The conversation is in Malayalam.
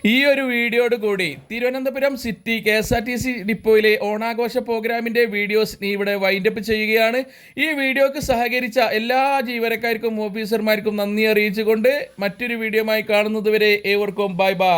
ഈ ഒരു വീഡിയോയോട് കൂടി തിരുവനന്തപുരം സിറ്റി KSRTC ഡിപ്പോയിലെ ഓണാഘോഷ പ്രോഗ്രാമിൻ്റെ വീഡിയോസ് ഇവിടെ വൈൻഡപ്പ് ചെയ്യുകയാണ്. ഈ വീഡിയോക്ക് സഹകരിച്ച എല്ലാ ജീവനക്കാർക്കും ഓഫീസർമാർക്കും നന്ദി അറിയിച്ചുകൊണ്ട് മറ്റൊരു വീഡിയോയുമായി കാണുന്നതുവരെ ഏവർക്കും ബൈ ബൈ.